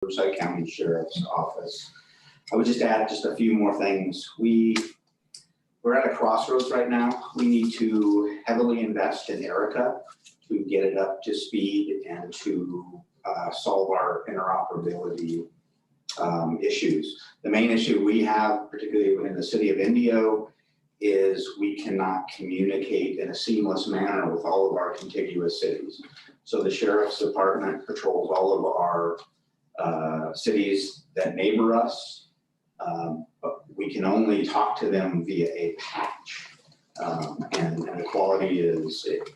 Riverside County Sheriff's Office. I would just add just a few more things. We're at a crossroads right now. We need to heavily invest in Erica to get it up to speed and to solve our interoperability issues. The main issue we have, particularly within the city of Indio, is we cannot communicate in a seamless manner with all of our contiguous cities. So the Sheriff's Department patrols all of our cities that neighbor us, but we can only talk to them via a patch. And the quality is, it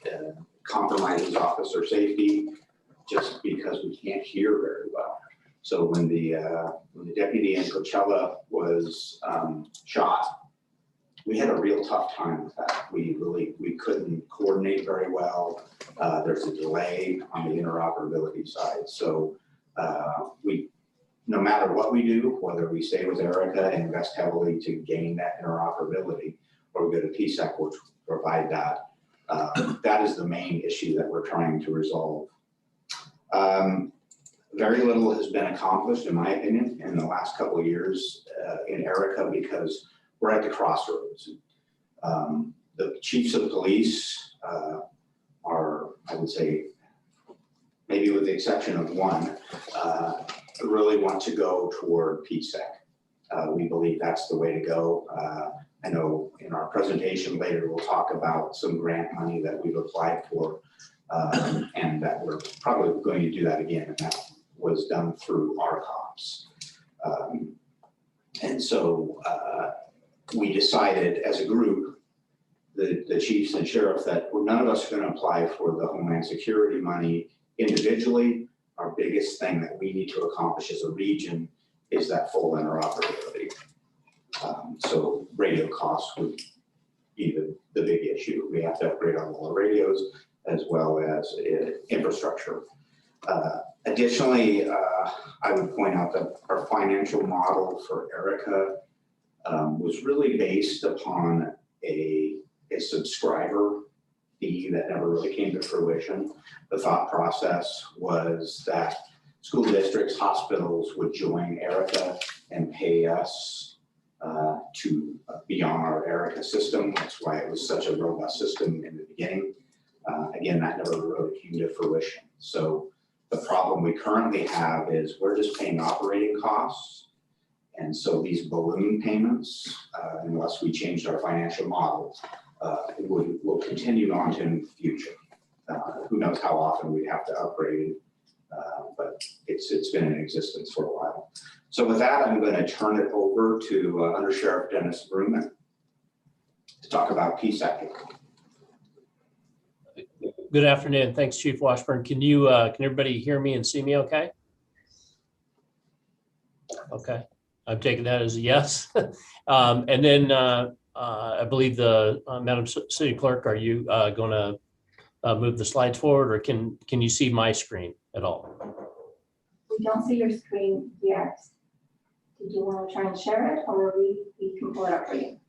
compromises officer safety just because we can't hear very well. So when the deputy in Coachella was shot, we had a real tough time with that. We couldn't coordinate very well. There's a delay on the interoperability side. So no matter what we do, whether we stay with Erica and invest heavily to gain that interoperability, or we go to PSEC, which provide that, that is the main issue that we're trying to resolve. Very little has been accomplished, in my opinion, in the last couple of years in Erica because we're at the crossroads. The chiefs of police are, I would say, maybe with the exception of one, really want to go toward PSEC. We believe that's the way to go. I know in our presentation later, we'll talk about some grant money that we've applied for and that we're probably going to do that again. And that was done through our cops. And so we decided as a group, the chiefs and sheriff, that none of us are going to apply for the Homeland Security money individually. Our biggest thing that we need to accomplish as a region is that full interoperability. So radio costs would be the big issue. We have to upgrade all our radios as well as infrastructure. Additionally, I would point out that our financial model for Erica was really based upon a subscriber fee that never really came to fruition. The thought process was that school districts, hospitals would join Erica and pay us to be on our Erica system. That's why it was such a robust system in the beginning. Again, that never really came to fruition. So the problem we currently have is we're just paying operating costs. And so these balloon payments, unless we changed our financial model, will continue on to in the future. Who knows how often we have to upgrade, but it's been in existence for a while. So with that, I'm going to turn it over to Under Sheriff Dennis Bruman to talk about PSEC. Good afternoon. Thanks, Chief Washburn. Can everybody hear me and see me okay? Okay. I'm taking that as a yes. And then I believe the Madam City Clerk, are you going to move the slides forward, or can you see my screen at all? We don't see your screen yet. Did you want to try and share it, or we can pull it up for you?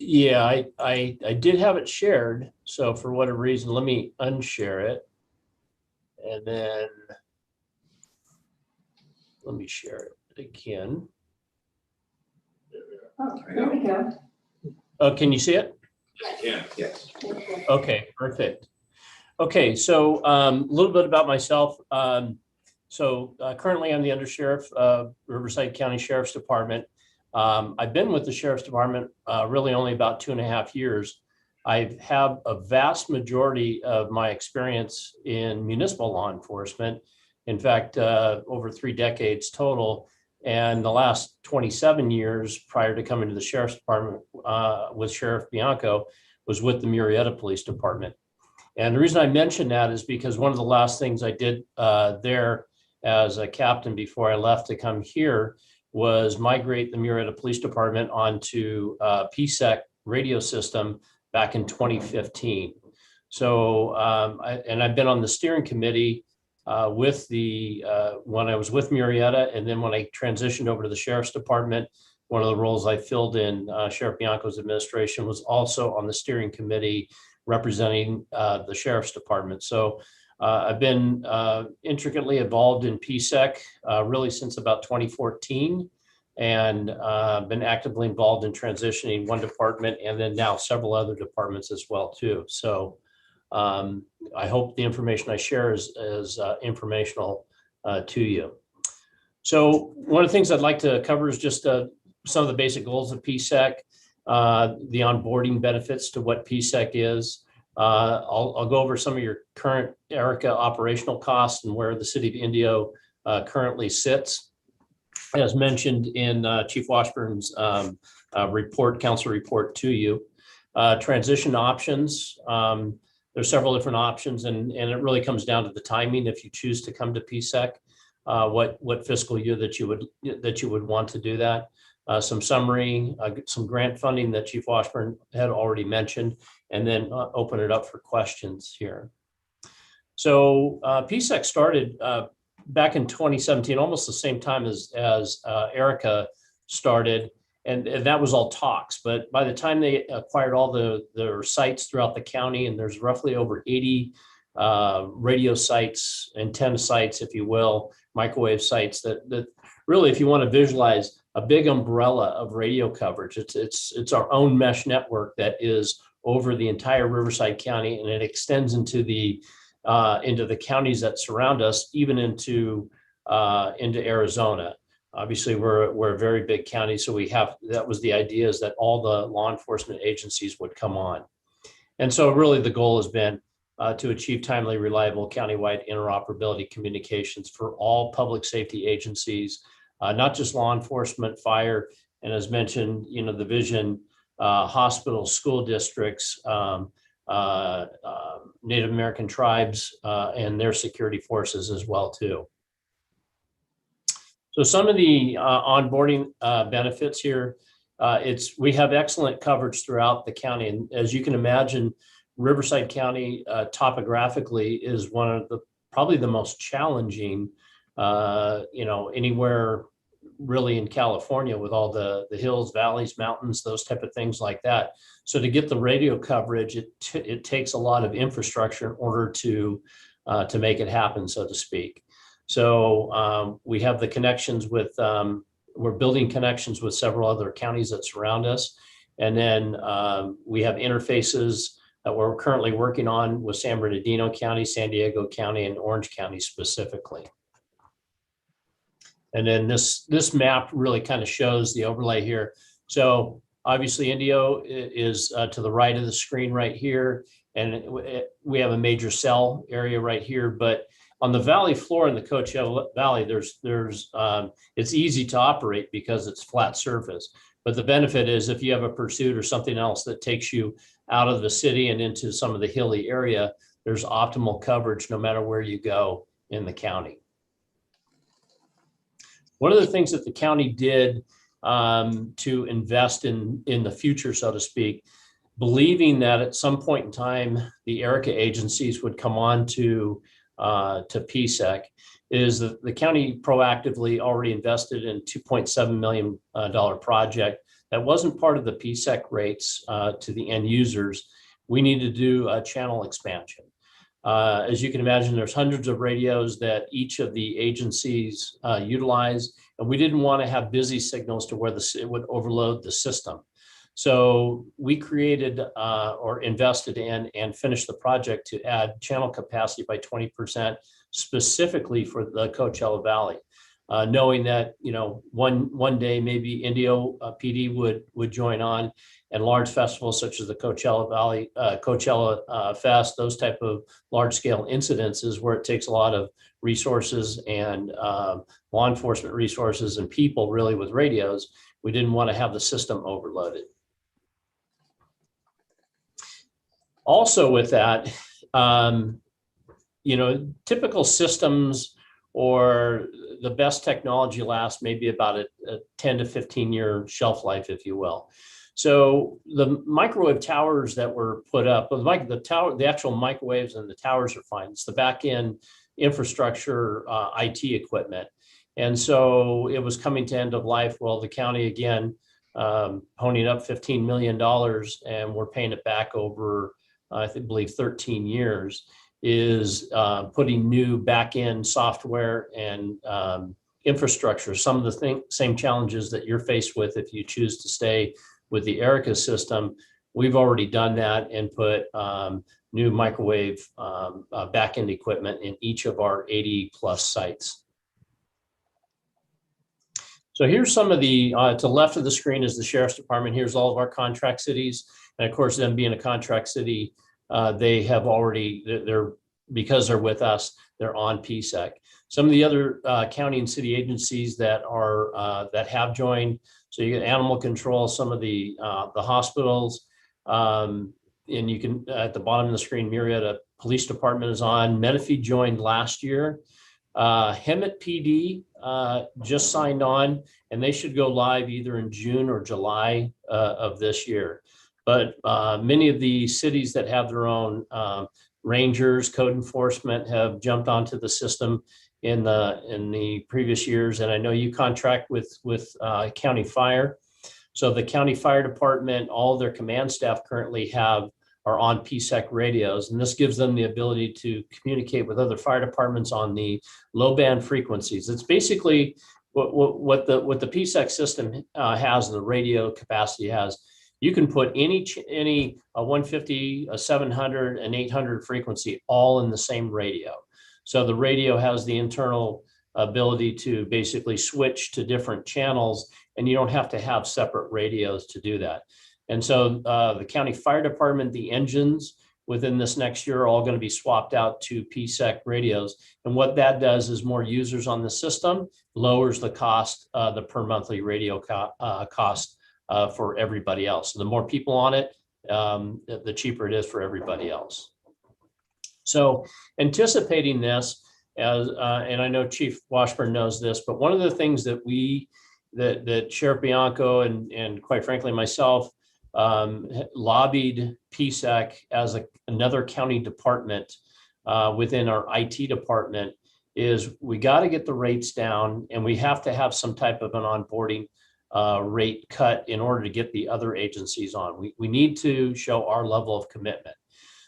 Yeah, I did have it shared. So for whatever reason, let me unshare it. And then let me share it again. Oh, there we go. Oh, can you see it? Yeah. Yes. Okay, perfect. Okay, so a little bit about myself. Currently I'm the Undersheriff of Riverside County Sheriff's Department. I've been with the Sheriff's Department really only about 2.5 years. I have a vast majority of my experience in municipal law enforcement. In fact, over 3 decades total. And the last 27 years prior to coming to the Sheriff's Department with Sheriff Bianco was with the Murrieta Police Department. And the reason I mention that is because one of the last things I did there as a captain before I left to come here was migrate the Murrieta Police Department onto PSEC radio system back in 2015. So, I've been on the steering committee with when I was with Murrieta, and then when I transitioned over to the Sheriff's Department, one of the roles I filled in Sheriff Bianco's administration was also on the steering committee representing the Sheriff's Department. So I've been intricately involved in PSEC really since about 2014, and been actively involved in transitioning one department and then now several other departments as well too. So I hope the information I share is informational to you. So one of the things I'd like to cover is just some of the basic goals of PSEC, the onboarding benefits to what PSEC is. I'll go over some of your current ERICA operational costs and where the city of Indio currently sits. As mentioned in Chief Washburn's report, council report to you. Transition options, there's several different options, and it really comes down to the timing if you choose to come to PSEC, what fiscal year that you would want to do that. Some summary, some grant funding that Chief Washburn had already mentioned, and then open it up for questions here. So PSEC started back in 2017, almost the same time as ERICA started, and that was all talks. But by the time they acquired all their sites throughout the county, and there's roughly over 80 radio sites, antenna sites, if you will, microwave sites that really, if you want to visualize a big umbrella of radio coverage, it's our own mesh network that is over the entire Riverside County, and it extends into the counties that surround us, even into Arizona. Obviously, we're a very big county, so that was the idea, is that all the law enforcement agencies would come on. And so really the goal has been to achieve timely, reliable, countywide interoperability communications for all public safety agencies, not just law enforcement, fire, and as mentioned, the vision, hospitals, school districts, Native American tribes, and their security forces as well too. So some of the onboarding benefits here, we have excellent coverage throughout the county. And as you can imagine, Riverside County topographically is one of probably the most challenging, anywhere really in California, with all the hills, valleys, mountains, those type of things like that. So to get the radio coverage, it takes a lot of infrastructure in order to make it happen, so to speak. So we have the connections with, we're building connections with several other counties that surround us. And then we have interfaces that we're currently working on with San Bernardino County, San Diego County, and Orange County specifically. And then this map really kind of shows the overlay here. So obviously Indio is to the right of the screen right here. And we have a major cell area right here, but on the valley floor in the Coachella Valley, it's easy to operate because it's flat surface. But the benefit is if you have a pursuit or something else that takes you out of the city and into some of the hilly area, there's optimal coverage no matter where you go in the county. One of the things that the county did to invest in the future, so to speak, believing that at some point in time, the ERICA agencies would come on to PSEC, is that the county proactively already invested in $2.7 million project that wasn't part of the PSEC rates to the end users. We need to do a channel expansion. As you can imagine, there's hundreds of radios that each of the agencies utilize, and we didn't want to have busy signals to where it would overload the system. So we created or invested in and finished the project to add channel capacity by 20%, specifically for the Coachella Valley, knowing that one day maybe Indio PD would join on, and large festivals such as the Coachella Valley, Coachella Fest, those type of large scale incidences where it takes a lot of resources and law enforcement resources and people really with radios. We didn't want to have the system overloaded. Also with that, typical systems or the best technology lasts maybe about a 10 to 15 year shelf life, if you will. So the microwave towers that were put up, the actual microwaves and the towers are fine. It's the back end infrastructure, IT equipment. And so it was coming to end of life. Well, the county, again, honing up $15 million, and we're paying it back over, I believe, 13 years. is putting new back-end software and infrastructure. Some of the same challenges that you're faced with if you choose to stay with the Erica system, we've already done that and put new microwave back-end equipment in each of our 80 plus sites. So here's some of the, to the left of the screen is the Sheriff's Department. Here's all of our contract cities. And of course, them being a contract city, they have already, because they're with us, they're on PSEC. Some of the other county and city agencies that are that have joined, so you get animal control, some of the hospitals, and you can, at the bottom of the screen, Marietta Police Department is on. Menifee joined last year. Hemet PD just signed on, and they should go live either in June or July of this year. But many of the cities that have their own rangers, code enforcement have jumped onto the system in the previous years. And I know you contract with county fire. So the county fire department, all of their command staff currently are on PSEC radios, and this gives them the ability to communicate with other fire departments on the low band frequencies. It's basically what the PSEC system has, the radio capacity has. You can put any 150, a 700, an 800 frequency all in the same radio. So the radio has the internal ability to basically switch to different channels, and you don't have to have separate radios to do that. And so the county fire department, the engines within this next year are all going to be swapped out to PSEC radios. And what that does is more users on the system, lowers the cost, the per monthly radio cost for everybody else. So the more people on it, the cheaper it is for everybody else. So anticipating this, and I know Chief Washburn knows this, but one of the things that that Sheriff Bianco and quite frankly myself lobbied PSEC as another county department within our IT department is we got to get the rates down, and we have to have some type of an onboarding rate cut in order to get the other agencies on. We need to show our level of commitment.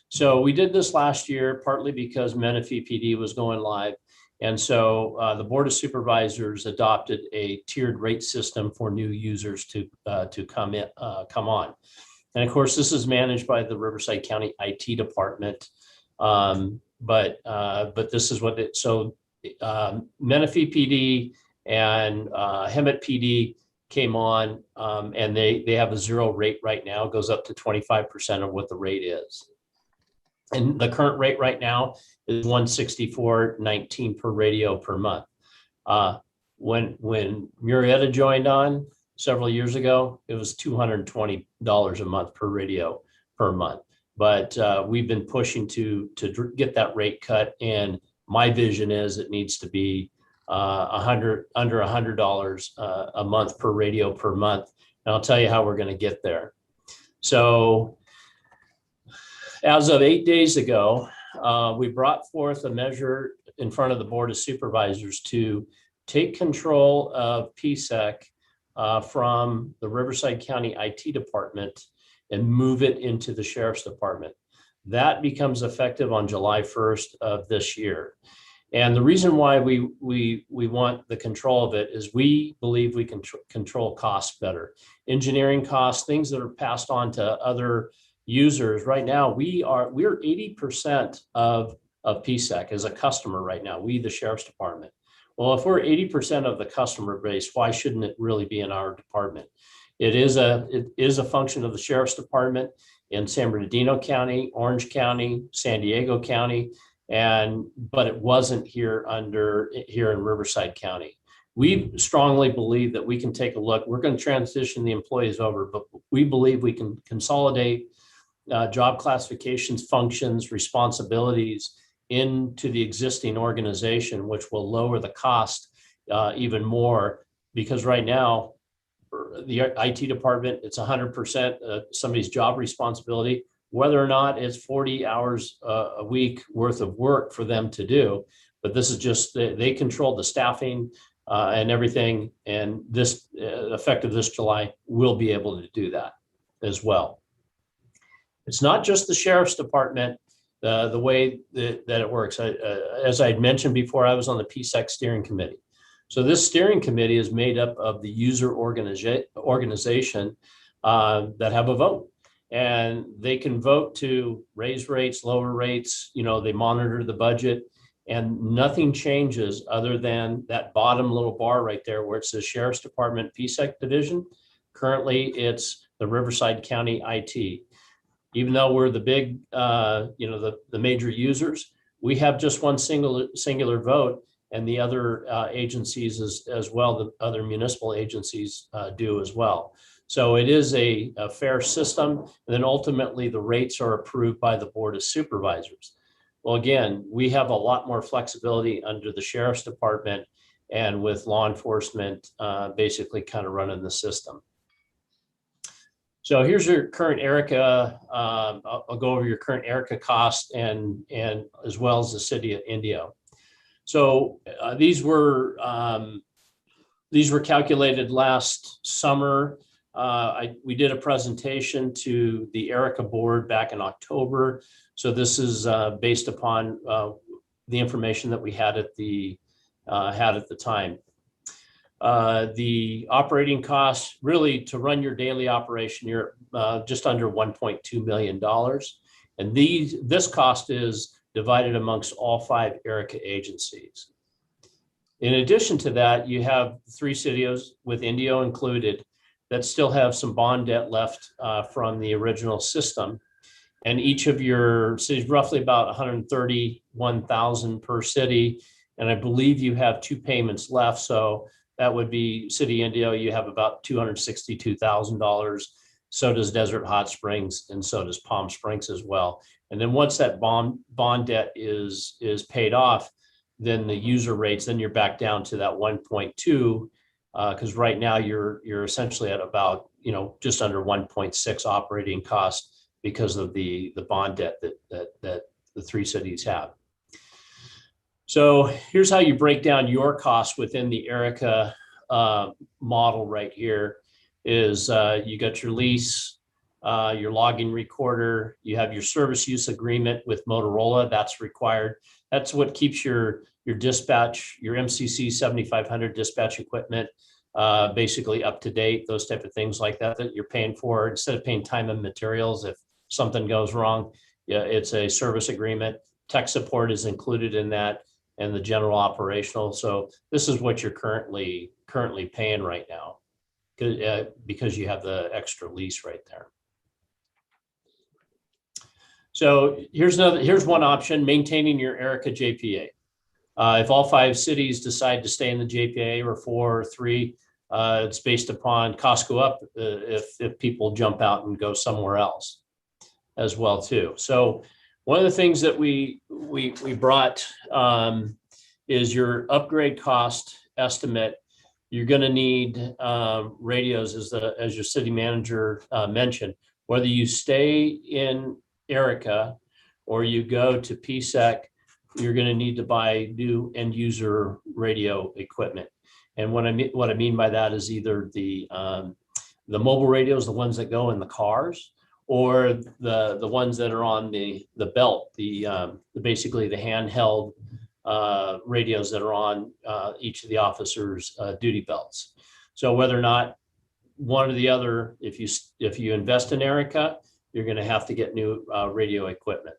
So we did this last year, partly because Menifee PD was going live. And so the Board of Supervisors adopted a tiered rate system for new users to come on. And of course, this is managed by the Riverside County IT department. But this is what it, so Menifee PD and Hemet PD came on, and they have a zero rate right now, goes up to 25% of what the rate is. And the current rate right now is $164.19 per radio per month. When Marietta joined on several years ago, it was $220 a month per radio per month. But we've been pushing to get that rate cut, and my vision is it needs to be under $100 a month per radio per month. And I'll tell you how we're going to get there. So as of 8 days ago, we brought forth a measure in front of the Board of Supervisors to take control of PSEC from the Riverside County IT department and move it into the Sheriff's Department. That becomes effective on July 1st of this year. And the reason why we want the control of it is we believe we can control costs better. Engineering costs, things that are passed on to other users. Right now, we're 80% of PSEC as a customer right now, we, the Sheriff's Department. Well, if we're 80% of the customer base, why shouldn't it really be in our department? It is a function of the Sheriff's Department in San Bernardino County, Orange County, San Diego County, but it wasn't here in Riverside County. We strongly believe that we can take a look. We're going to transition the employees over, but we believe we can consolidate job classifications, functions, responsibilities into the existing organization, which will lower the cost even more, because right now, the IT department, it's 100% somebody's job responsibility, whether or not it's 40 hours a week worth of work for them to do. But this is just, they control the staffing and everything. And this, effective this July, we'll be able to do that as well. It's not just the Sheriff's Department the way that it works. As I had mentioned before, I was on the PSEC steering committee. So this steering committee is made up of the user organization that have a vote. And they can vote to raise rates, lower rates, they monitor the budget, and nothing changes other than that bottom little bar right there where it says Sheriff's Department PSEC division. Currently, it's the Riverside County IT. Even though we're the big, the major users, we have just one singular vote, and the other agencies as well, the other municipal agencies do as well. So it is a fair system, and then ultimately the rates are approved by the Board of Supervisors. Well, again, we have a lot more flexibility under the Sheriff's Department and with law enforcement basically kind of running the system. So here's your current ERICA. I'll go over your current ERICA cost and as well as the city of Indio. So these were calculated last summer. We did a presentation to the ERICA board back in October. So this is based upon the information that we had at the time. The operating costs, really to run your daily operation, you're just under $1.2 million. And this cost is divided amongst all 5 ERICA agencies. In addition to that, you have 3 cities with Indio included that still have some bond debt left from the original system. And each of your cities, roughly about 131,000 per city. And I believe you have 2 payments left. So that would be City Indio, you have about $262,000. So does Desert Hot Springs, and so does Palm Springs as well. And then once that bond debt is paid off, then the user rates, then you're back down to that 1.2, because right now you're essentially at about just under 1.6 operating costs because of the bond debt that the 3 cities have. So here's how you break down your costs within the ERICA model right here. Is you got your lease, your logging recorder, you have your service use agreement with Motorola, that's required. That's what keeps your dispatch, your MCC 7500 dispatch equipment basically up to date, those type of things like that you're paying for. Instead of paying time and materials, if something goes wrong, yeah, it's a service agreement. Tech support is included in that, and the general operational. So this is what you're currently paying right now, because you have the extra lease right there. So here's one option: maintaining your ERICA JPA. If all 5 cities decide to stay in the JPA, or 4 or 3, it's based upon costs go up if people jump out and go somewhere else as well too. So one of the things that we brought is your upgrade cost estimate. You're going to need radios, as your city manager mentioned. Whether you stay in ERICA or you go to PSEC, you're going to need to buy new end user radio equipment. And what I mean by that is either the mobile radios, the ones that go in the cars, or the ones that are on the belt, basically the handheld radios that are on each of the officers' duty belts. So whether or not one or the other, if you invest in ERICA, you're going to have to get new radio equipment.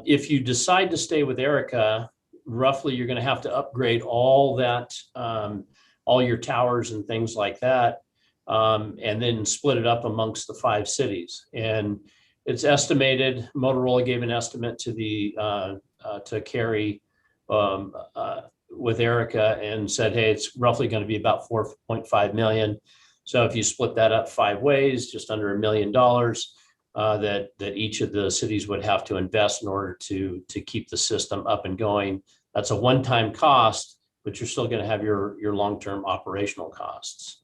If you decide to stay with ERICA, roughly you're going to have to upgrade all that, all your towers and things like that, and then split it up amongst the 5 cities. And it's estimated, Motorola gave an estimate to Carrie with ERICA and said, hey, it's roughly going to be about 4.5 million. So if you split that up 5 ways, just under $1 million, that each of the cities would have to invest in order to keep the system up and going. That's a one-time cost, but you're still going to have your long-term operational costs.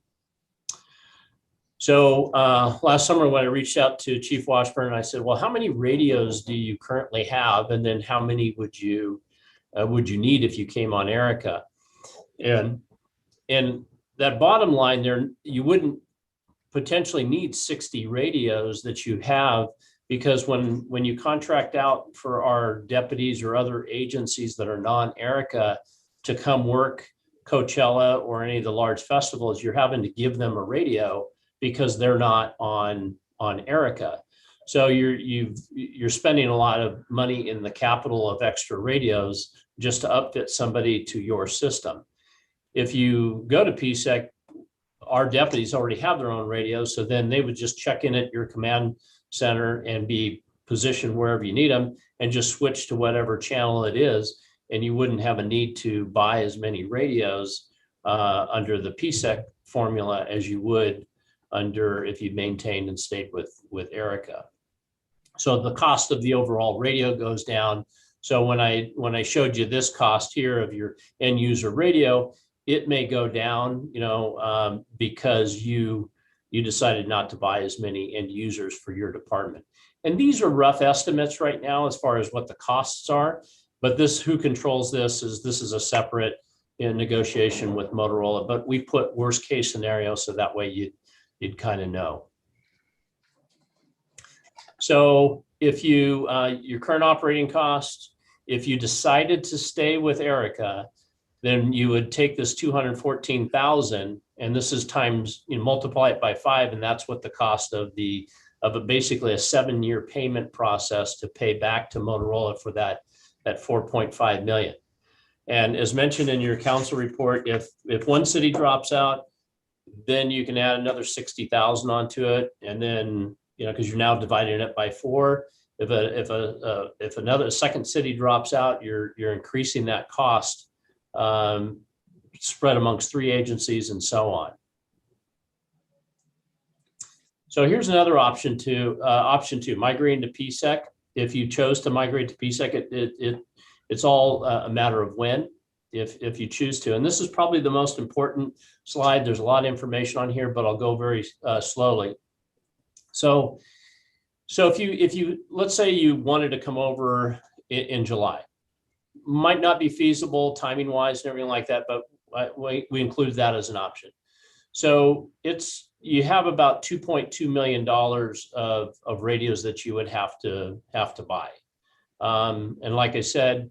So last summer when I reached out to Chief Washburn, I said, well, how many radios do you currently have? And then how many would you need if you came on ERICA? And that bottom line there, you wouldn't potentially need 60 radios that you have because when you contract out for our deputies or other agencies that are non-Erica to come work Coachella or any of the large festivals, you're having to give them a radio because they're not on Erica. So you're spending a lot of money in the capital of extra radios just to upfit somebody to your system. If you go to PSEC, our deputies already have their own radios, so then they would just check in at your command center and be positioned wherever you need them and just switch to whatever channel it is. And you wouldn't have a need to buy as many radios under the PSEC formula as you would under if you maintained and stayed with Erica. So the cost of the overall radio goes down. So when I showed you this cost here of your end user radio, it may go down, because you decided not to buy as many end users for your department. And these are rough estimates right now as far as what the costs are. But who controls this is a separate negotiation with Motorola. But we put worst case scenario so that way you'd kind of know. So if your current operating costs, if you decided to stay with Erica, then you would take this 214,000, and this is times, multiply it by 5, and that's what the cost of basically a 7-year payment process to pay back to Motorola for that 4.5 million. And as mentioned in your council report, if one city drops out, then you can add another 60,000 onto it, and then because you're now dividing it by 4. If another second city drops out, you're increasing that cost spread amongst 3 agencies and so on. So here's another option option 2, migrating to PSEC. If you chose to migrate to PSEC, it's all a matter of when, if you choose to. And this is probably the most important slide. There's a lot of information on here, but I'll go very slowly. So if you let's say you wanted to come over in July, might not be feasible timing wise and everything like that, but we include that as an option. So you have about $2.2 million of radios that you would have to buy. And like I said,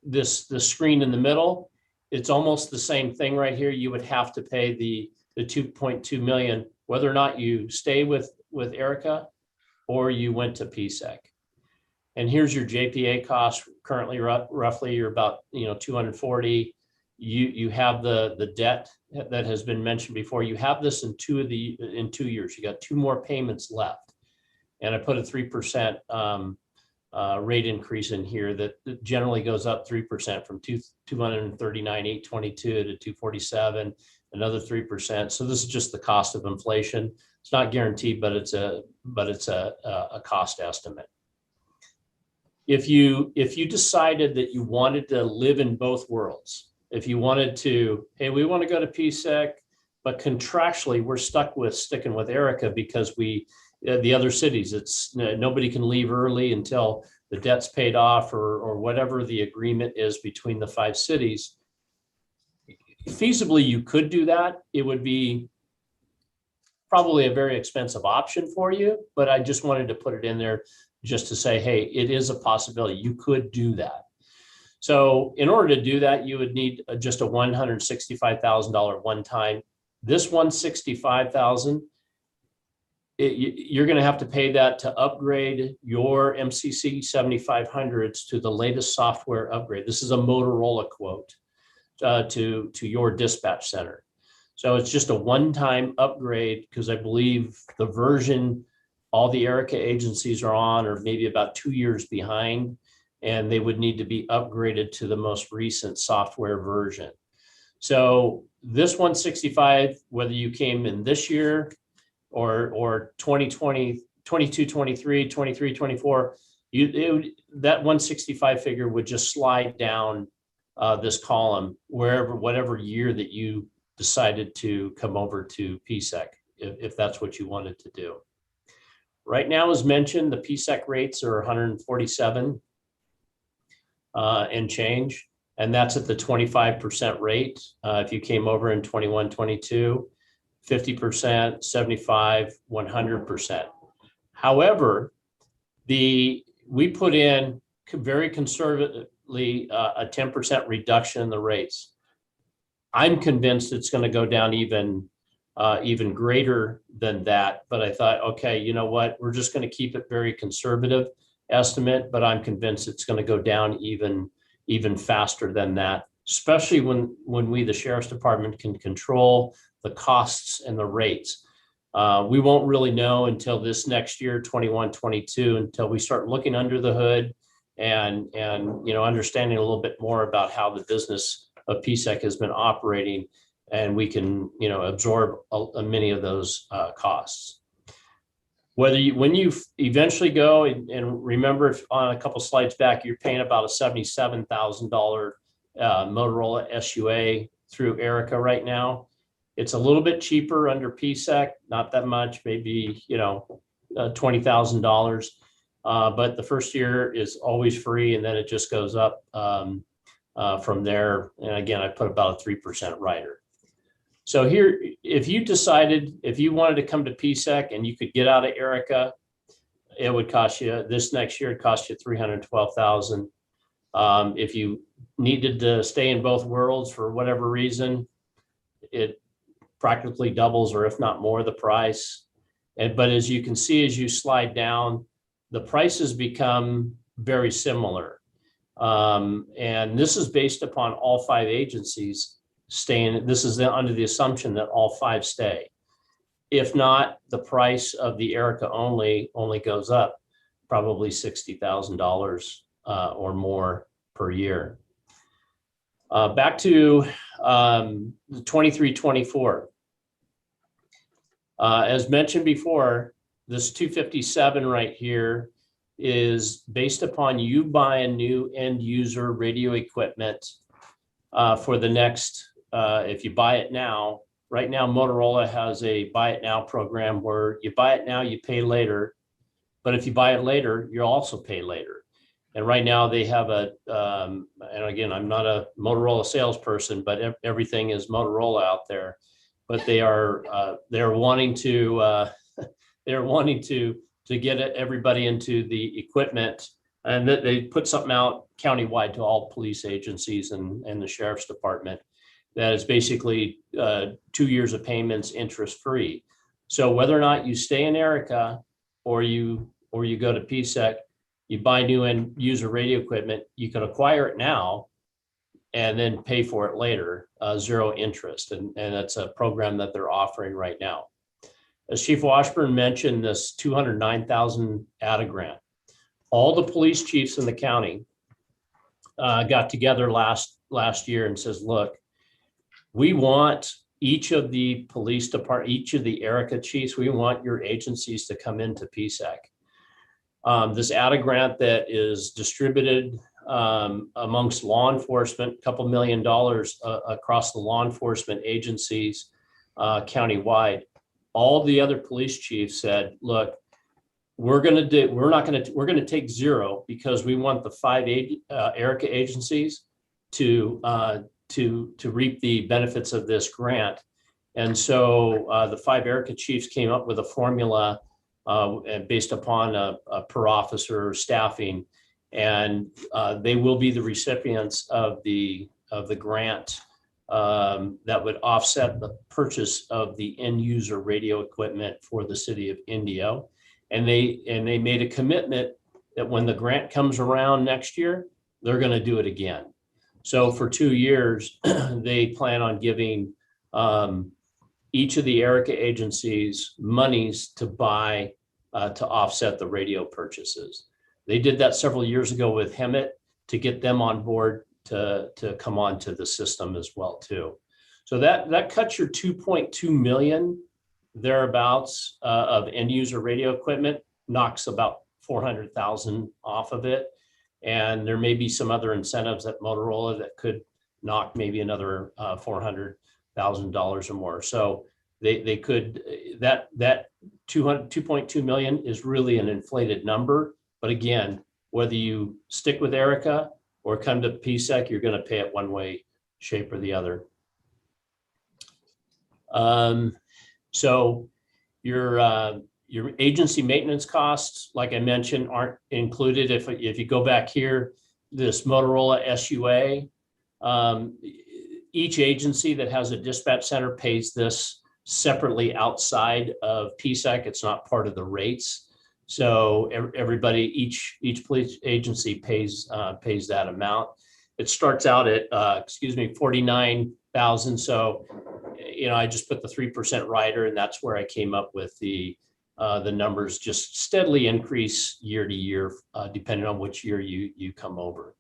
the screen in the middle, it's almost the same thing right here. You would have to pay the 2.2 million, whether or not you stay with Erica or you went to PSEC. And here's your JPA cost. Currently, roughly, you're about 240. You have the debt that has been mentioned before. You have this in 2 years. You got 2 more payments left, and I put a 3% rate increase in here that generally goes up 3% from 239,822 to 247. Another 3%. So this is just the cost of inflation. It's not guaranteed, but it's a cost estimate. If you decided that you wanted to live in both worlds, if you wanted to, hey, we want to go to PSEC, but contractually we're sticking with Erica because the other cities, nobody can leave early until the debt's paid off or whatever the agreement is between the 5 cities. Feasibly, you could do that. It would be probably a very expensive option for you, but I just wanted to put it in there just to say, hey, it is a possibility. You could do that. So in order to do that, you would need just a $165,000 one time. This $165,000, you're going to have to pay that to upgrade your MCC 7500s to the latest software upgrade. This is a Motorola quote to your dispatch center. So it's just a one-time upgrade because I believe the version all the Erica agencies are on or maybe about 2 years behind, and they would need to be upgraded to the most recent software version. So this 165, whether you came in this year or 2020, 22, 23, 23, 24, that 165 figure would just slide down this column whatever year that you decided to come over to PSEC, if that's what you wanted to do. Right now, as mentioned, the PSEC rates are 147 and change, and that's at the 25% rate. If you came over in 21, 22, 50%, 75, 100%. However, We put in very conservatively a 10% reduction in the rates. I'm convinced it's going to go down even greater than that. But I thought, okay, you know what? We're just going to keep it very conservative estimate, but I'm convinced it's going to go down even faster than that, especially when we, the Sheriff's Department, can control the costs and the rates. We won't really know until this next year, 21, 22, until we start looking under the hood and understanding a little bit more about how the business of PSEC has been operating, and we can absorb many of those costs. When you eventually go and remember, if on a couple slides back, you're paying about a $77,000 Motorola SUA through Erica right now. It's a little bit cheaper under PSEC, not that much, maybe $20,000. But the first year is always free, and then it just goes up from there. And again, I put about a 3% rider. So here, if you wanted to come to PSEC and you could get out of Erica, it would cost you, this next year, it cost you $312,000. If you needed to stay in both worlds for whatever reason, it practically doubles, or if not more, the price. But as you can see, as you slide down, the prices become very similar. And this is based upon all 5 agencies staying. This is under the assumption that all 5 stay. If not, the price of the Erica only goes up probably $60,000 or more per year. Back to the 23-24. As mentioned before, this 257 right here is based upon you buying new end user radio equipment for the next, if you buy it now. Right now, Motorola has a buy it now program where you buy it now, you pay later. But if you buy it later, you'll also pay later. And right now they have and again, I'm not a Motorola salesperson, but everything is Motorola out there. But they're wanting to get everybody into the equipment, and that they put something out countywide to all police agencies and the Sheriff's Department that is basically 2 years of payments interest free. So whether or not you stay in Erica or you go to PSEC, you buy new end user radio equipment, you can acquire it now and then pay for it later, 0 interest. And that's a program that they're offering right now. As Chief Washburn mentioned, this $209,000 ADA grant. All the police chiefs in the county got together last year and says, look, we want each of the police department, each of the Erica chiefs, we want your agencies to come into PSEC. This ADA grant that is distributed amongst law enforcement, a couple $1 million across the law enforcement agencies countywide. All the other police chiefs said, look, we're going to take 0 because we want the 5 Erica agencies to reap the benefits of this grant. And so the 5 Erica chiefs came up with a formula based upon a per officer staffing, and they will be the recipients of the grant that would offset the purchase of the end user radio equipment for the city of Indio. And they made a commitment that when the grant comes around next year, they're going to do it again. So for 2 years, they plan on giving each of the Erica agencies monies to buy to offset the radio purchases. They did that several years ago with Hemet to get them on board to come onto the system as well too. So that cuts your 2.2 million thereabouts of end user radio equipment, knocks about 400,000 off of it. And there may be some other incentives at Motorola that could knock maybe another $400,000 or more. So they could, that 2.2 million is really an inflated number. But again, whether you stick with Erica or come to PSEC, you're going to pay it one way, shape, or the other. So your Your agency maintenance costs, like I mentioned, aren't included. If you go back here, this Motorola SUA, each agency that has a dispatch center pays this separately outside of PSEC. It's not part of the rates. So everybody, each police agency pays that amount. It starts out at, 49,000. So, I just put the 3% rider, and that's where I came up with the numbers just steadily increase year to year, depending on which year you come over.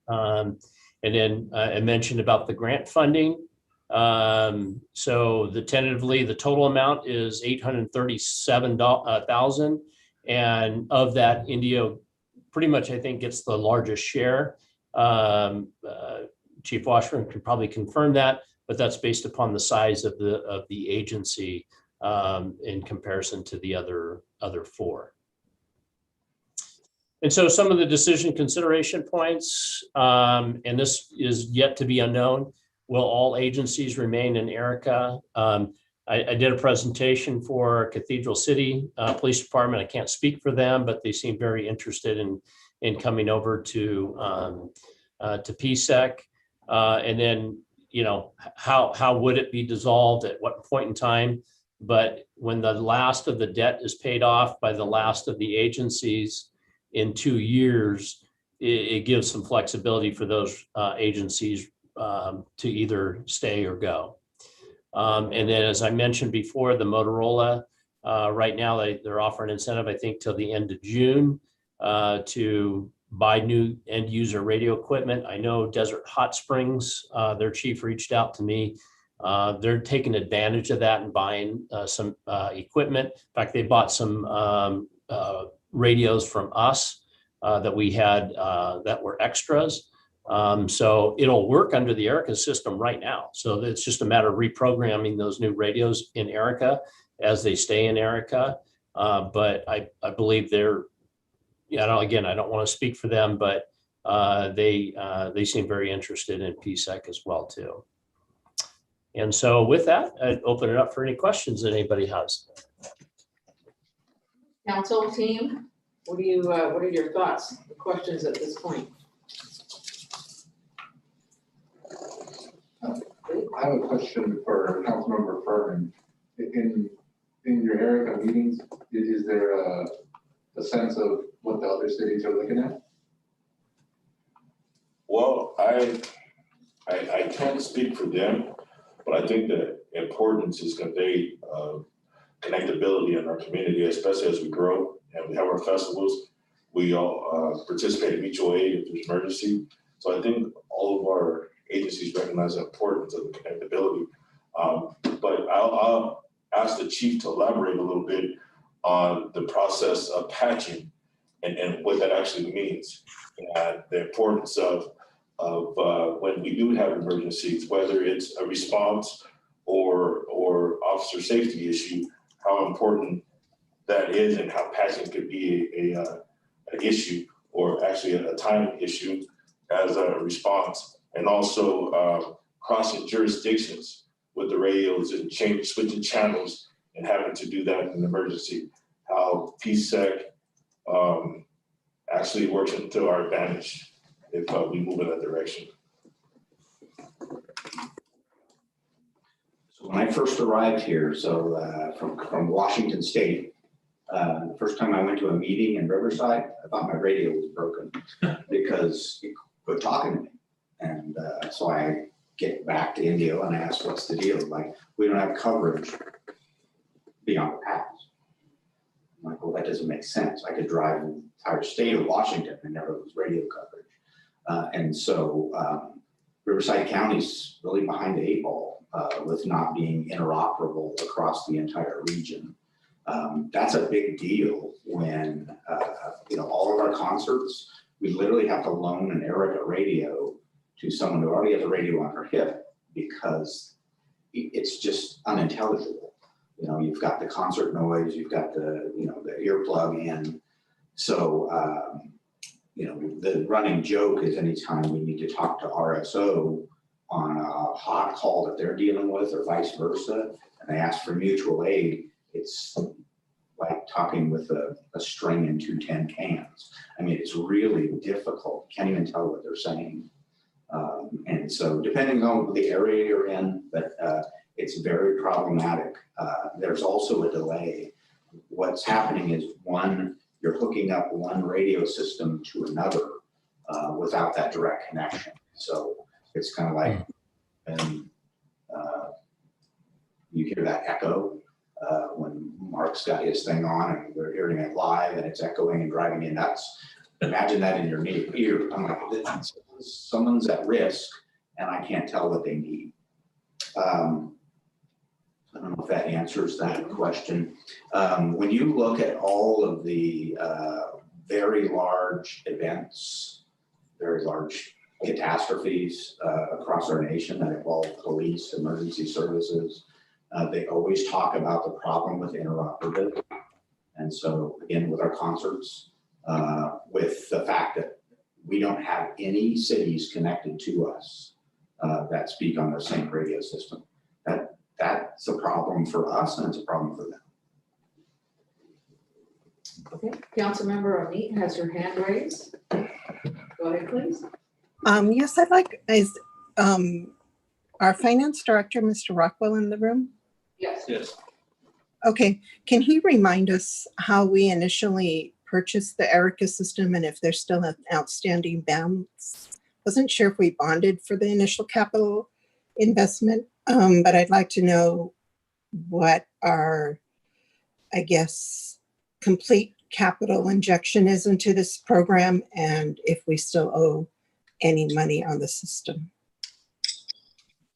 And then I mentioned about the grant funding. So tentatively, the total amount is $837,000. And of that, Indio pretty much, I think, gets the largest share. Chief Washburn could probably confirm that, but that's based upon the size of the agency in comparison to the other four. And so some of the decision consideration points, and this is yet to be unknown, will all agencies remain in Erica? I did a presentation for Cathedral City Police Department. I can't speak for them, but they seem very interested in coming over to PSEC. And then, how would it be dissolved at what point in time? But when the last of the debt is paid off by the last of the agencies in 2 years, it gives some flexibility for those agencies to either stay or go. And then, as I mentioned before, the Motorola, right now they're offering incentive, I think, till the end of June to buy new end user radio equipment. I know Desert Hot Springs, their chief reached out to me. They're taking advantage of that and buying some equipment. In fact, they bought some radios from us that we had that were extras. So it'll work under the Erica system right now. So it's just a matter of reprogramming those new radios in Erica as they stay in Erica. But I believe they're, I don't want to speak for them, but they seem very interested in PSEC as well too. And so with that, I'd open it up for any questions that anybody has. Council team, what are your thoughts, questions at this point? I have a question for Councilmember Furman. In your Erica meetings, is there a sense of what the other cities are looking at? Well, I can't speak for them, but I think the importance is conveyed connectability in our community, especially as we grow and we have our festivals. We all participate in mutual aid if there's emergency. So I think all of our agencies recognize the importance of the connectability. But I'll ask the chief to elaborate a little bit on the process of patching and what that actually means, and the importance of when we do have emergencies, whether it's a response or officer safety issue, how important that is and how patching could be an issue or actually a timing issue as a response, and also crossing jurisdictions with the radios and switching channels and having to do that in an emergency, how PSEC actually works into our advantage if we move in that direction. So when I first arrived here, from Washington State, the first time I went to a meeting in Riverside, I thought my radio was broken because it quit talking to me. And so I get back to Indio and I ask, what's the deal? Like, we don't have coverage beyond the pass. I'm like, well, that doesn't make sense. I could drive the entire state of Washington and never lose radio coverage. And so Riverside County's really behind the 8 ball with not being interoperable across the entire region. That's a big deal when, all of our concerts, we literally have to loan an Erica radio to someone who already has a radio on her hip because it's just unintelligible. You've got the concert noise, you've got the earplug in. So, the running joke is anytime we need to talk to RSO on a hot call that they're dealing with or vice versa, and they ask for mutual aid, it's like talking with a string and two tin cans. I mean, it's really difficult. You can't even tell what they're saying. And so depending on the area you're in, but it's very problematic. There's also a delay. What's happening is you're hooking up one radio system to another without that direct connection. So it's kind of like, you hear that echo when Mark's got his thing on and we're hearing it live and it's echoing and driving you nuts. Imagine that in your ear. I'm like, someone's at risk and I can't tell what they need. I don't know if that answers that question. When you look at all of the very large events, very large catastrophes across our nation that involve police, emergency services, they always talk about the problem with interoperability. And so again, with our concerts, with the fact that we don't have any cities connected to us that speak on the same radio system, that's a problem for us and it's a problem for them. Okay, Councilmember Amit has her hand raised. Go ahead, please. Yes, I'd like, is our finance director, Mr. Rockwell, in the room? Yes. Yes. Okay, can he remind us how we initially purchased the Erica system and if there's still an outstanding balance? Wasn't sure if we bonded for the initial capital investment, but I'd like to know what our, I guess, complete capital injection is into this program and if we still owe any money on the system.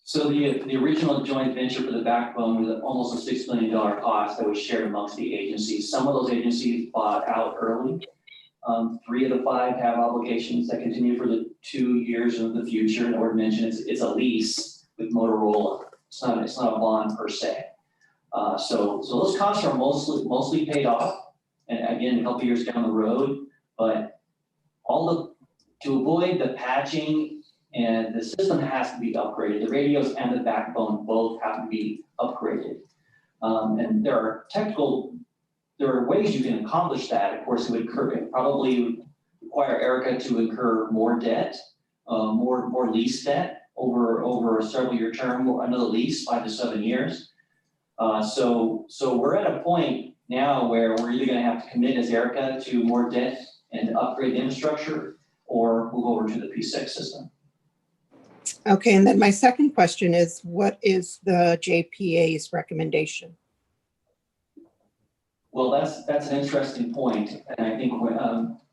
So the original joint venture for the backbone was almost a $6 million cost that was shared amongst the agencies. Some of those agencies bought out early. 3 of the 5 have obligations that continue for the 2 years of the future. And I would mention it's a lease with Motorola. It's not a bond per se. So those costs are mostly paid off. And again, a couple years down the road, but to avoid the patching, and the system has to be upgraded. The radios and the backbone both have to be upgraded. And there are ways you can accomplish that. Of course, it would probably require Erica to incur more debt, more lease debt over a several year term, or another lease, 5 to 7 years. So we're at a point now where we're either gonna have to commit as Erica to more debt and upgrade the infrastructure or move over to the P6 system. Okay, and then my second question is, what is the JPA's recommendation? Well, that's an interesting point, and I think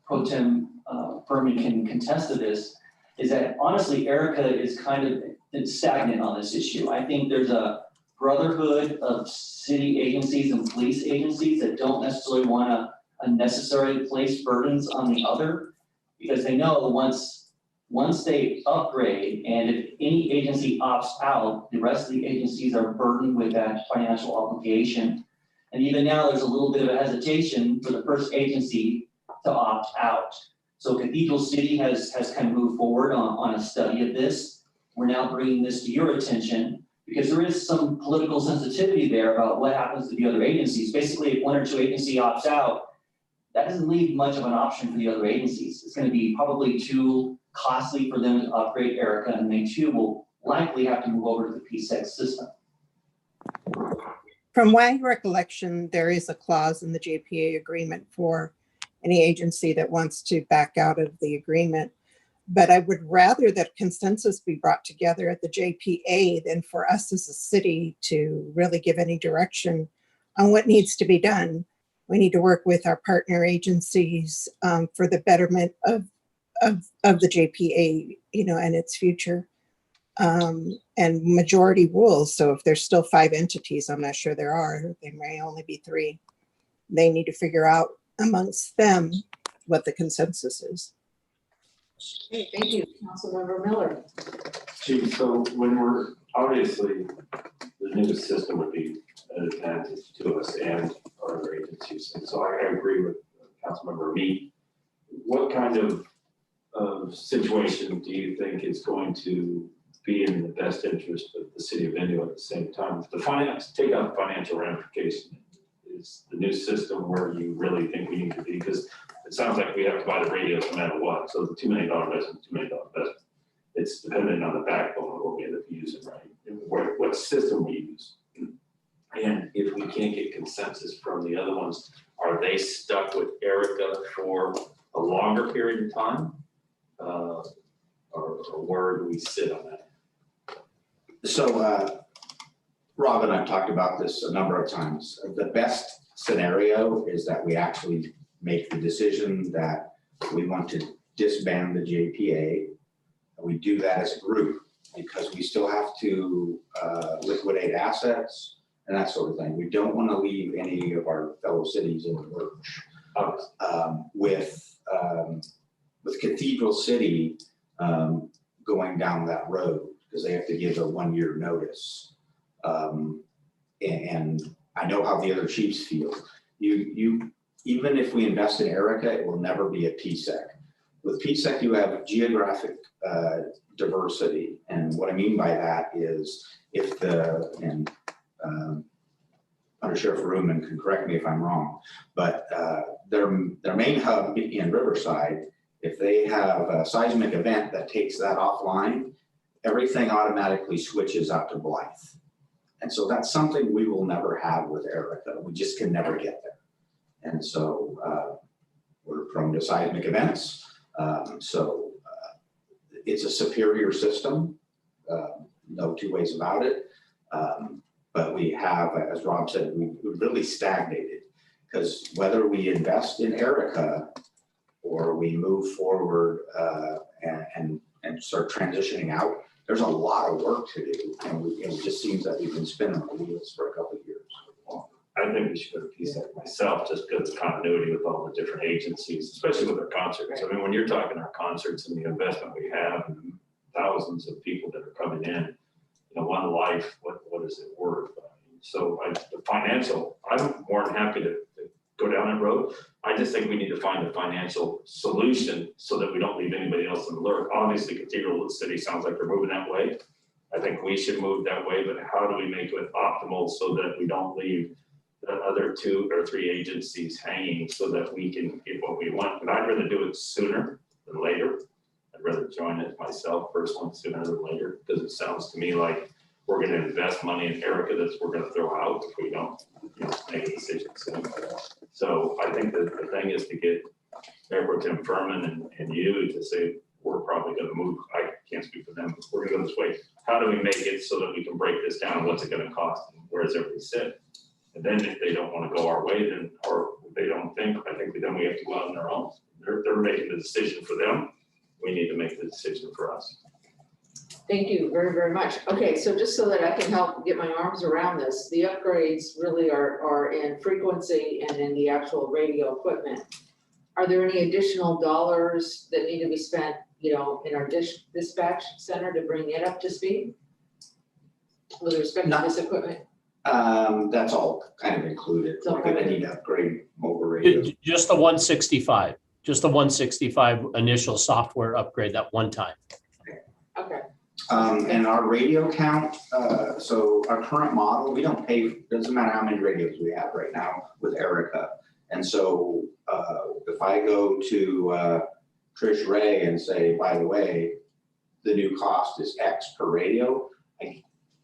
Pro Tem Furman can contest to this, is that honestly, Erica is kind of stagnant on this issue. I think there's a brotherhood of city agencies and police agencies that don't necessarily want to unnecessarily place burdens on the other, because they know once they upgrade, and if any agency opts out, the rest of the agencies are burdened with that financial obligation. And even now, there's a little bit of a hesitation for the first agency to opt out. So Cathedral City has kind of moved forward on a study of this. We're now bringing this to your attention because there is some political sensitivity there about what happens to the other agencies. Basically, if 1 or 2 agency opts out, that doesn't leave much of an option for the other agencies. It's going to be probably too costly for them to upgrade Erica, and they too will likely have to move over to the P6 system. From my recollection, there is a clause in the JPA agreement for any agency that wants to back out of the agreement. But I would rather that consensus be brought together at the JPA than for us as a city to really give any direction on what needs to be done. We need to work with our partner agencies for the betterment of the JPA, and its future. And majority rules. So if there's still 5 entities, I'm not sure there are, there may only be 3. They need to figure out amongst them what the consensus is. Okay, thank you, Councilmember Miller. Chief, so when we're, obviously, the new system would be an advantage to us and our other agencies. And so I agree with Councilmember Mead. What kind of situation do you think is going to be in the best interest of the city of Indio at the same time? The finance, take out the financial ramification. is the new system where you really think we need to be? Because it sounds like we have to buy the radios no matter what. So the $2 million investment, $2 million investment. It's dependent on the backbone of what we end up using, right? What system we use. And if we can't get consensus from the other ones, are they stuck with Erica for a longer period of time? Or where do we sit on that? So, Rob and I've talked about this a number of times. The best scenario is that we actually make the decision that we want to disband the JPA. We do that as a group because we still have to liquidate assets and that sort of thing. We don't want to leave any of our fellow cities in the lurch. With Cathedral City going down that road because they have to give a 1-year notice. And I know how the other chiefs feel. You even if we invest in Erica, it will never be a PSEC. With PSEC, you have geographic diversity, and what I mean by that is if Under Sheriff Ruman can correct me if I'm wrong, but their main hub in Riverside, if they have a seismic event that takes that offline, everything automatically switches out to Blythe. And so that's something we will never have with Erica. We just can never get there. And so we're prone to seismic events. It's a superior system, no two ways about it. But we have, as Rob said, we really stagnated because whether we invest in Erica or we move forward and start transitioning out, there's a lot of work to do. And it just seems that we've been spinning our wheels for a couple of years. I think we should go to PSEC myself, just because of continuity with all the different agencies, especially with our concerts. I mean, when you're talking our concerts and the investment we have and thousands of people that are coming in, one life, what is it worth? So the financial, I'm more than happy to go down that road. I just think we need to find a financial solution so that we don't leave anybody else in the lurch. Obviously, Cathedral City sounds like they're moving that way. I think we should move that way, but how do we make it optimal so that we don't leave the other 2 or 3 agencies hanging so that we can get what we want? But I'd rather do it sooner than later. I'd rather join it myself personally sooner than later, because it sounds to me like we're going to invest money in Erica that we're going to throw out if we don't make a decision soon. So I think that the thing is to get Mayor Pro Tem Furman and you to say, we're probably going to move. I can't speak for them, but we're going to go this way. How do we make it so that we can break this down? What's it going to cost? And where does everybody sit? And then if they don't want to go our way, then, or they don't think, I think then we have to go out on their own. They're making the decision for them. We need to make the decision for us. Thank you very, very much. Okay, so just so that I can help get my arms around this, the upgrades really are in frequency and in the actual radio equipment. Are there any additional dollars that need to be spent, in our dispatch center to bring it up to speed with respect to this equipment? That's all kind of included. We're going to need to upgrade mobile radios. Just the 165, just the 165 initial software upgrade that one time. Okay. And our radio count, so our current model, we don't pay, doesn't matter how many radios we have right now with Erica. And so if I go to Trish Ray and say, by the way, the new cost is X per radio,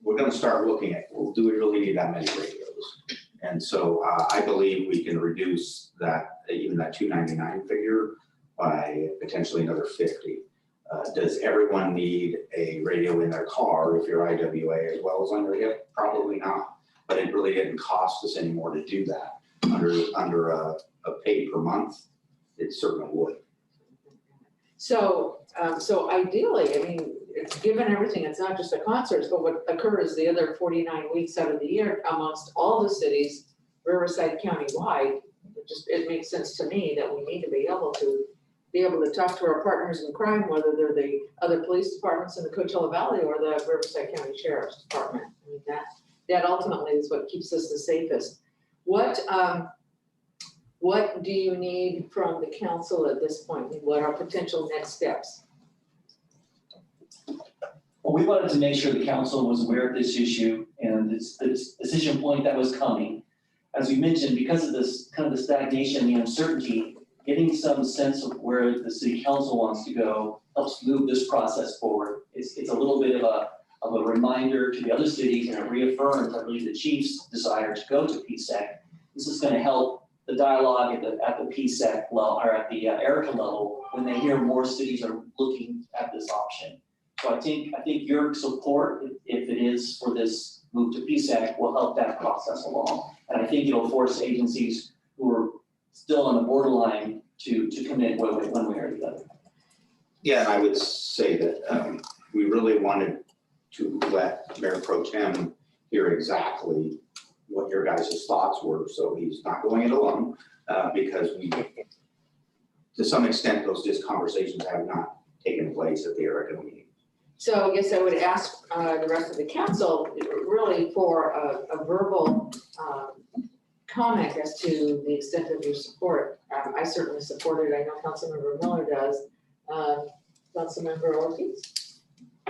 we're going to start looking at, well, do we really need that many radios? And so I believe we can reduce that, even that $299 figure by potentially another 50. Does everyone need a radio in their car if you're IWA as well as under HIP? Probably not, but it really didn't cost us any more to do that. Under a pay per month, it certainly would. So ideally, I mean, it's given everything, it's not just the concerts, but what occurs the other 49 weeks out of the year amongst all the cities, Riverside County wide, it makes sense to me that we need to be able to talk to our partners in crime, whether they're the other police departments in the Coachella Valley or the Riverside County Sheriff's Department. I mean, that ultimately is what keeps us the safest. What do you need from the council at this point? What are potential next steps? Well, we wanted to make sure the council was aware of this issue and this decision point that was coming. as we mentioned, because of this kind of the stagnation, the uncertainty, getting some sense of where the city council wants to go helps move this process forward. It's a little bit of a reminder to the other cities, and it reaffirms, I believe, the chief's desire to go to PSEC. This is going to help the dialogue at the PSEC level, or at the ERICA level, when they hear more cities are looking at this option. So I think your support, if it is for this move to PSEC, will help that process along. And I think it'll force agencies who are still on the borderline to commit one way or the other. Yeah, and I would say that we really wanted to let Mayor Pro Tem hear exactly what your guys' thoughts were, so he's not going it alone, because we, to some extent, those conversations have not taken place at the ERICA meeting. So I guess I would ask the rest of the council really for a verbal comment as to the extent of your support. I certainly support it. I know Councilmember Miller does. Councilmember Ortiz?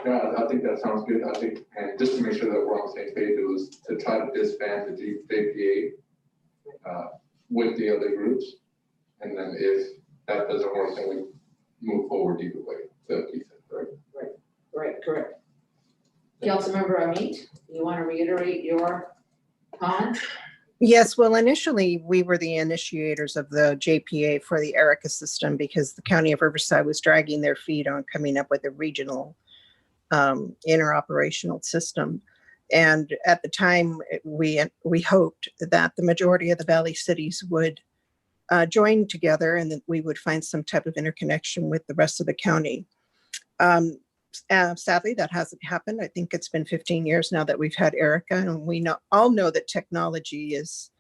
Yeah, I think that sounds good. I think, and just to make sure that we're on the same page, it was to try to disband the JPA with the other groups. And then if that doesn't work, then we move forward either way. So, right? Right, correct. Councilmember Amit, you want to reiterate your comment? Yes, well, initially, we were the initiators of the JPA for the ERICA system because the County of Riverside was dragging their feet on coming up with a regional interoperational system. And at the time, we hoped that the majority of the Valley cities would join together and that we would find some type of interconnection with the rest of the county. Sadly, that hasn't happened. I think it's been 15 years now that we've had ERICA, and we all know that technology is,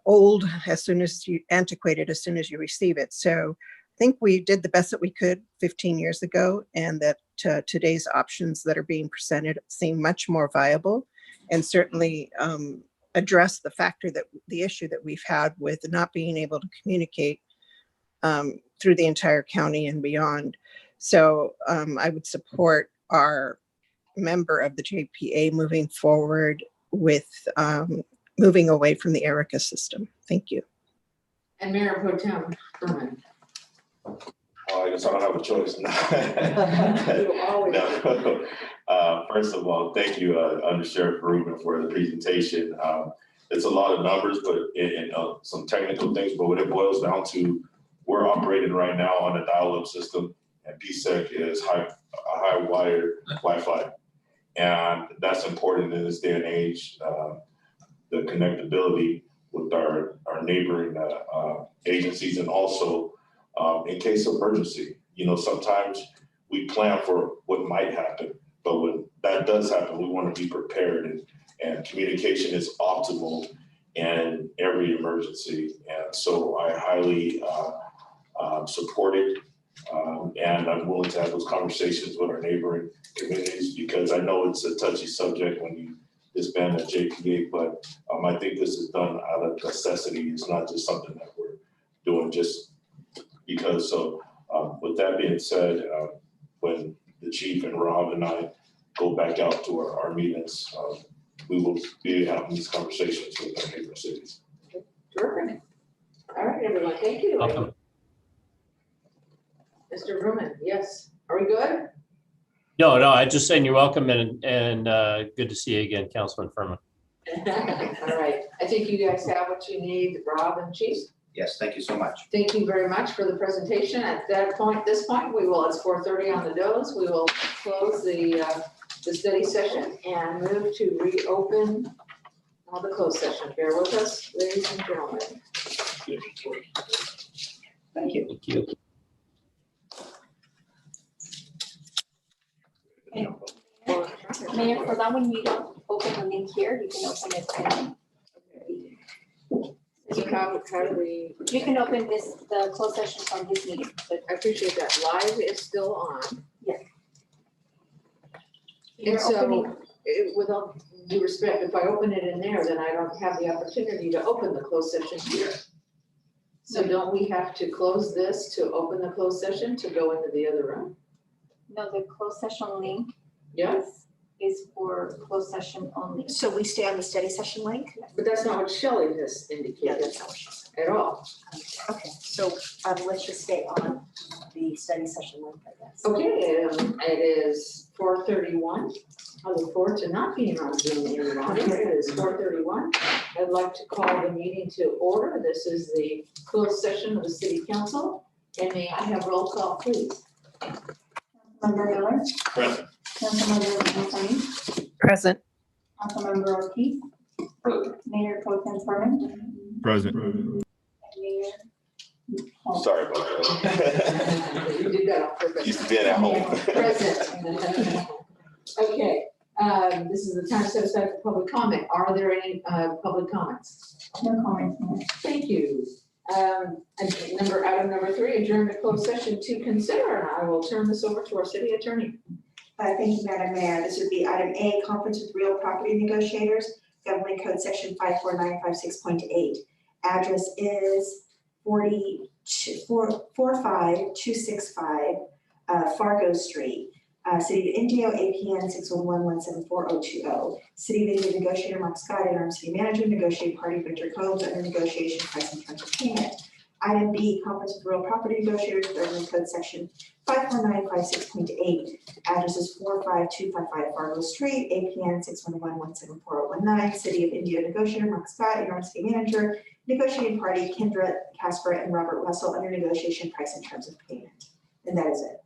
old antiquated as soon as you receive it. So I think we did the best that we could 15 years ago, and that today's options that are being presented seem much more viable, and certainly address the issue that we've had with not being able to communicate through the entire county and beyond. So I would support our member of the JPA moving forward with moving away from the ERICA system. Thank you. And Mayor Pro Tem Berman. Oh, I guess I don't have a choice. You always No. First of all, thank you, Under Sheriff Rubin, for the presentation. It's a lot of numbers, but and some technical things, but what it boils down to, we're operating right now on a dial-up system, and PSEC is high wire Wi-Fi. And that's important in this day and age, the connectability with our neighboring agencies, and also in case of emergency. Sometimes we plan for what might happen, but when that does happen, we want to be prepared, and communication is optimal in every emergency. And so I highly support it. And I'm willing to have those conversations with our neighboring communities, because I know it's a touchy subject when you disband a JPA, but I think this is done out of necessity. It's not just something that we're doing just because. So with that being said, when the chief and Rob and I go back out to our meetings, we will be having these conversations with our neighboring cities. Terrific. All right, everyone, thank you. Welcome. Mr. Berman, yes. Are we good? No, I just saying you're welcome, and good to see you again, Councilman Furman. All right. I think you guys have what you need, Rob and Chief. Yes, thank you so much. Thank you very much for the presentation. At this point, we will, it's 4:30 on the nose. We will close the study session and move to reopen the closed session. Bear with us, ladies and gentlemen. Thank you. Thank you. Mayor, for that one, you don't open the link here, you can open it So how do we? you can open the closed session from this meeting. I appreciate that. Live is still on. Yes. And You're opening, so, with all due respect, if I open it in there, then I don't have the opportunity to open the closed session here. So don't we have to close this to open the closed session to go into the other room? no, the closed session link Yeah. is is for closed session only. So we stay on the study session link? But that's not what Shelley has Yeah, indicated that's not what she said. at all. Okay, so let's just stay on the study session link, I guess. Okay, it is 4:31. I look forward to not being on Zoom any longer. It is 4:31. I'd like to call the meeting to order. This is the closed session of the city council. And may I have roll call, please? Councilmember Miller, Present. Councilmember Montagne, Present. Councilmember Ortiz, Mayor Pro Tem Furman, Present. and Mayor Hall. Sorry about that. You did that on purpose. Used to be at home. Present. Okay, this is the time set aside for public comment. Are there any public comments? No comments, Mayor. Thank you. Item number 3, adjourn to closed session to consider, and I will turn this over to our city attorney. Thank you, Madam Mayor. This would be item A, conference with real property negotiators, Government Code Section 54956.8. Address is 45265 Fargo Street, City of Indio, APN 611-174-020. City of Indio negotiator Mark Scott, interim city manager, negotiating party Victor Combs, under negotiation price and terms of payment. Item B, conference with real property negotiators, Government Code Section 54956.8. Address is 45255 Fargo Street, APN 611-174-019. City of Indio negotiator Mark Scott, interim city manager, negotiating party Kendra Casper and Robert Russell, under negotiation price and terms of payment. And that is it.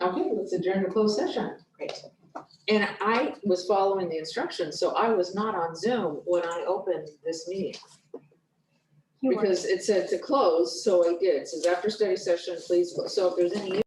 Okay, let's adjourn to closed session. Great. And I was following the instructions, so I was not on Zoom when I opened this meeting. You were. Because it said to close, so I did. It says after study session, please, so if there's any